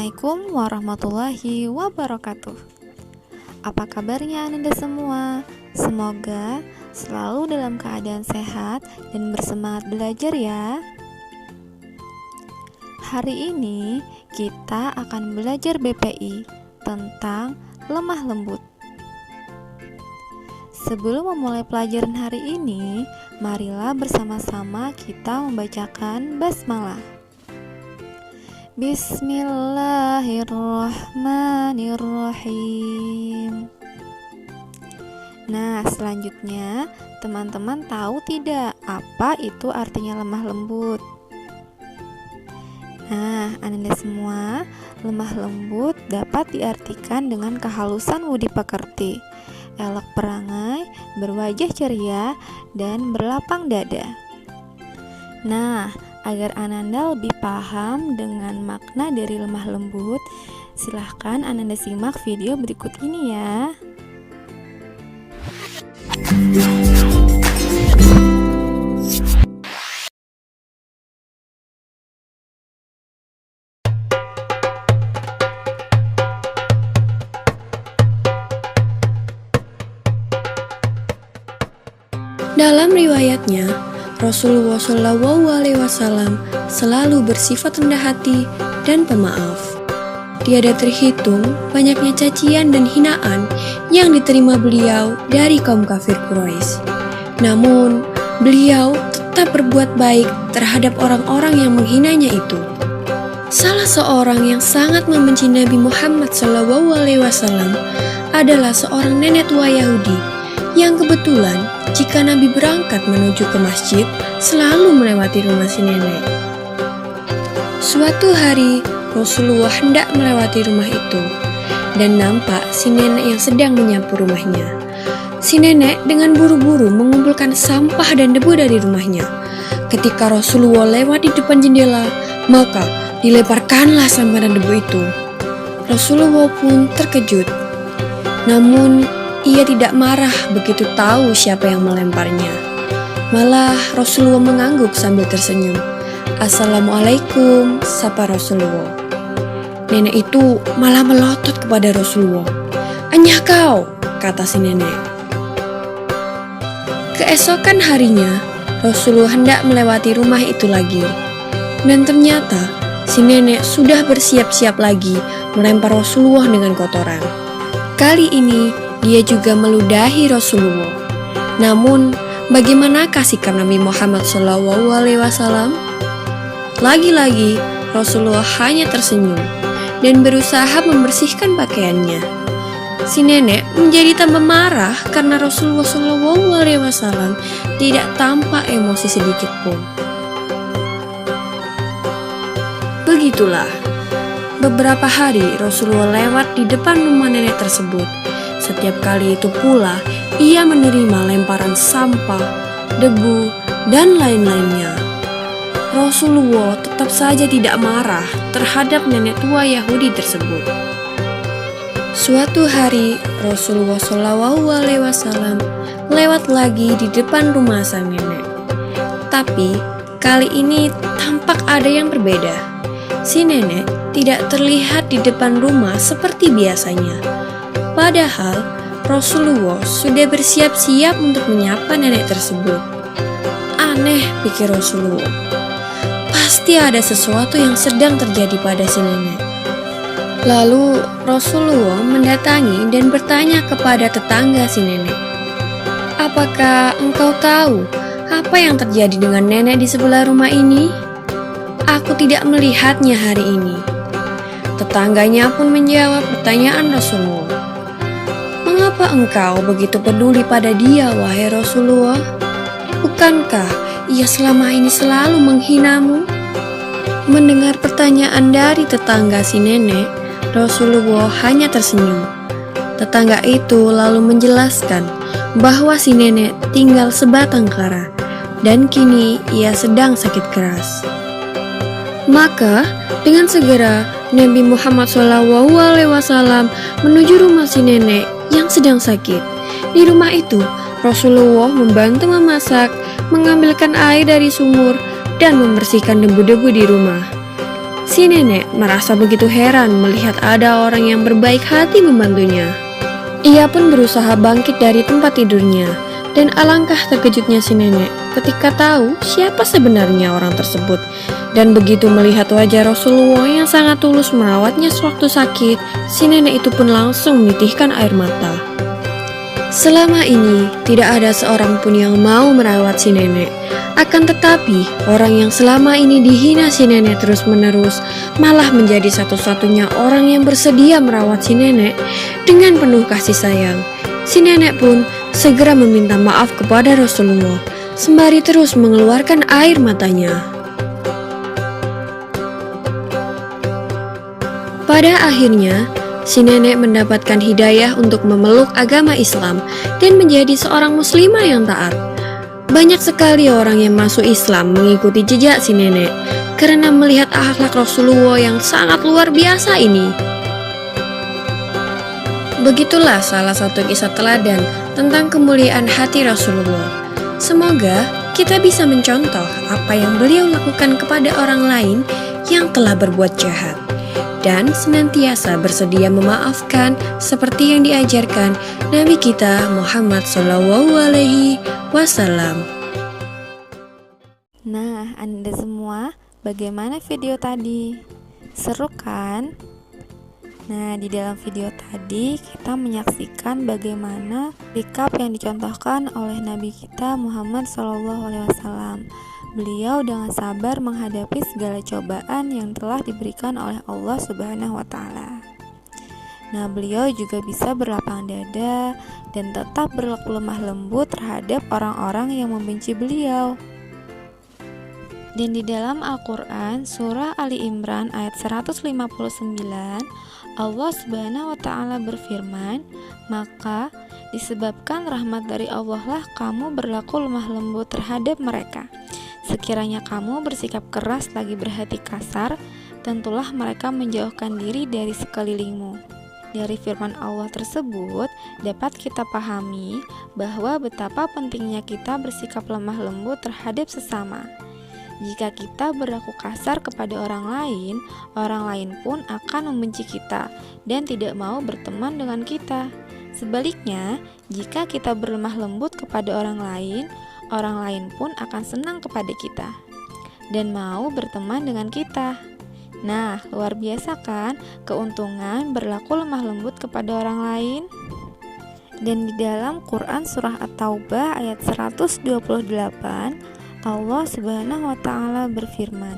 Assalamualaikum warahmatullahi wabarakatuh. Apa kabarnya Anda semua? Semoga selalu dalam keadaan sehat dan bersemangat belajar ya. Hari ini kita akan belajar BPI tentang lemah lembut. Sebelum memulai pelajaran hari ini, marilah bersama-sama kita membacakan basmalah. Bismillahirrahmanirrahim. Nah, selanjutnya teman-teman tahu tidak apa itu artinya lemah lembut? Nah, Anda semua, lemah lembut dapat diartikan dengan kehalusan budi pekerti, elok perangai, berwajah ceria, dan berlapang dada. Nah, agar Ananda lebih paham dengan makna dari lemah lembut, silahkan Ananda simak video berikut ini ya. Dalam riwayatnya, Rasulullah SAW selalu bersifat rendah hati dan pemaaf. Tiada terhitung banyaknya cacian dan hinaan yang diterima beliau dari kaum kafir Quraisy. Namun, beliau tetap berbuat baik terhadap orang-orang yang menghinanya itu. Salah seorang yang sangat membenci Nabi Muhammad SAW adalah seorang nenek tua Yahudi yang kebetulan jika Nabi berangkat menuju ke masjid selalu melewati rumah si nenek. Suatu hari Rasulullah hendak melewati rumah itu dan nampak si nenek yang sedang menyapu rumahnya. Si nenek dengan buru-buru mengumpulkan sampah dan debu dari rumahnya. Ketika Rasulullah lewat di depan jendela, maka dilemparkanlah sampah dan debu itu. Rasulullah pun terkejut. Namun ia tidak marah begitu tahu siapa yang melemparnya. Malah Rasulullah mengangguk sambil tersenyum. Assalamualaikum, sapa Rasulullah. Nenek itu malah melotot kepada Rasulullah. Anyah kau, kata si nenek. Keesokan harinya, Rasulullah hendak melewati rumah itu lagi. Dan ternyata si nenek sudah bersiap-siap lagi melempar Rasulullah dengan kotoran. Kali ini dia juga meludahi Rasulullah. Namun, bagaimanakah sikap Nabi Muhammad SAW? Lagi-lagi, Rasulullah hanya tersenyum dan berusaha membersihkan pakaiannya. Si nenek menjadi tambah marah karena Rasulullah SAW tidak tampak emosi sedikit pun. Begitulah, beberapa hari Rasulullah lewat di depan rumah nenek tersebut. Setiap kali itu pula, ia menerima lemparan sampah, debu, dan lain-lainnya. Rasulullah tetap saja tidak marah terhadap nenek tua Yahudi tersebut. Suatu hari, Rasulullah SAW lewat lagi di depan rumah sang nenek. Tapi, kali ini tampak ada yang berbeda. Si nenek tidak terlihat di depan rumah seperti biasanya. Padahal Rasulullah sudah bersiap-siap untuk menyapa nenek tersebut. Aneh, pikir Rasulullah. Pasti ada sesuatu yang sedang terjadi pada si nenek. Lalu Rasulullah mendatangi dan bertanya kepada tetangga si nenek. Apakah engkau tahu apa yang terjadi dengan nenek di sebelah rumah ini? Aku tidak melihatnya hari ini. Tetangganya pun menjawab pertanyaan Rasulullah. Mengapa engkau begitu peduli pada dia, wahai Rasulullah? Bukankah ia selama ini selalu menghinamu? Mendengar pertanyaan dari tetangga si nenek, Rasulullah hanya tersenyum. Tetangga itu lalu menjelaskan bahwa si nenek tinggal sebatang kara dan kini ia sedang sakit keras. Maka dengan segera Nabi Muhammad SAW menuju rumah si nenek yang sedang sakit. Di rumah itu, Rasulullah membantu memasak, mengambilkan air dari sumur, dan membersihkan debu-debu di rumah. Si nenek merasa begitu heran melihat ada orang yang berbaik hati membantunya. Ia pun berusaha bangkit dari tempat tidurnya, dan alangkah terkejutnya si nenek ketika tahu siapa sebenarnya orang tersebut. Dan begitu melihat wajah Rasulullah yang sangat tulus merawatnya sewaktu sakit, si nenek itu pun langsung menitihkan air mata. Selama ini, tidak ada seorang pun yang mau merawat si nenek. Akan tetapi, orang yang selama ini dihina si nenek terus-menerus malah menjadi satu-satunya orang yang bersedia merawat si nenek dengan penuh kasih sayang. Si nenek pun segera meminta maaf kepada Rasulullah, sembari terus mengeluarkan air matanya. Pada akhirnya, si nenek mendapatkan hidayah untuk memeluk agama Islam dan menjadi seorang muslimah yang taat. Banyak sekali orang yang masuk Islam mengikuti jejak si nenek karena melihat akhlak Rasulullah yang sangat luar biasa ini. Begitulah salah satu kisah teladan tentang kemuliaan hati Rasulullah. Semoga kita bisa mencontoh apa yang beliau lakukan kepada orang lain yang telah berbuat jahat, dan senantiasa bersedia memaafkan seperti yang diajarkan Nabi kita Muhammad SAW. Nah, Anda semua, bagaimana video tadi? Seru kan? Nah, di dalam video tadi kita menyaksikan bagaimana sikap yang dicontohkan oleh Nabi kita Muhammad SAW. Beliau dengan sabar menghadapi segala cobaan yang telah diberikan oleh Allah Subhanahu wa Ta'ala. Nah, beliau juga bisa berlapang dada dan tetap berlaku lemah lembut terhadap orang-orang yang membenci beliau. Dan di dalam Al-Quran, surah Ali Imran ayat 159, Allah Subhanahu wa Ta'ala berfirman, "Maka disebabkan rahmat dari Allah lah kamu berlaku lemah lembut terhadap mereka. Sekiranya kamu bersikap keras lagi berhati kasar, tentulah mereka menjauhkan diri dari sekelilingmu." Dari firman Allah tersebut dapat kita pahami bahwa betapa pentingnya kita bersikap lemah lembut terhadap sesama. Jika kita berlaku kasar kepada orang lain pun akan membenci kita dan tidak mau berteman dengan kita. Sebaliknya, jika kita berlemah lembut kepada orang lain pun akan senang kepada kita dan mau berteman dengan kita. Nah, luar biasa kan keuntungan berlaku lemah lembut kepada orang lain? Dan di dalam Quran surah At-Taubah ayat 128, Allah Subhanahu wa Ta'ala berfirman,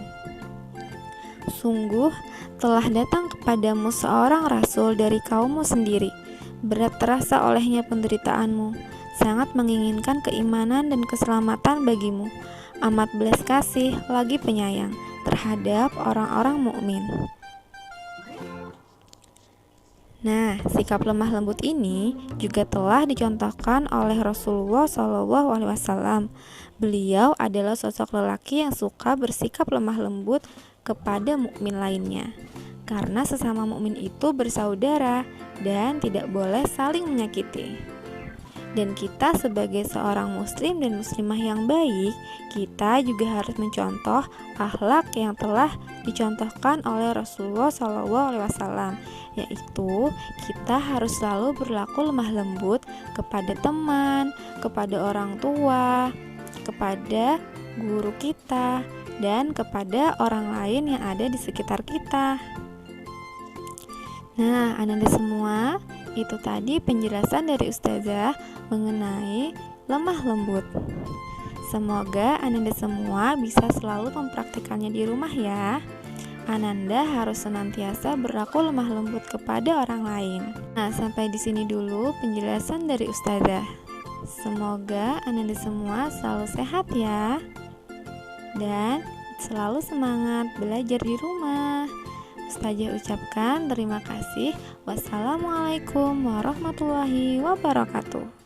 "Sungguh telah datang kepadamu seorang rasul dari kaummu sendiri. Berat terasa olehnya penderitaanmu, sangat menginginkan keimanan dan keselamatan bagimu. Amat belas kasih lagi penyayang terhadap orang-orang mukmin." Nah, sikap lemah lembut ini juga telah dicontohkan oleh Rasulullah SAW. Beliau adalah sosok lelaki yang suka bersikap lemah lembut kepada mukmin lainnya, karena sesama mukmin itu bersaudara dan tidak boleh saling menyakiti. Dan kita sebagai seorang muslim dan muslimah yang baik, kita juga harus mencontoh akhlak yang telah dicontohkan oleh Rasulullah SAW, yaitu kita harus selalu berlaku lemah lembut kepada teman, kepada orang tua, kepada guru kita, dan kepada orang lain yang ada di sekitar kita. Nah, Anda semua, itu tadi penjelasan dari Ustazah mengenai lemah lembut. Semoga Ananda semua bisa selalu mempraktikannya di rumah ya. Ananda harus senantiasa berlaku lemah lembut kepada orang lain. Nah, sampai di sini dulu penjelasan dari Ustazah. Semoga Ananda semua selalu sehat ya, dan selalu semangat belajar di rumah. Ustazah ucapkan terima kasih. Wassalamualaikum warahmatullahi wabarakatuh.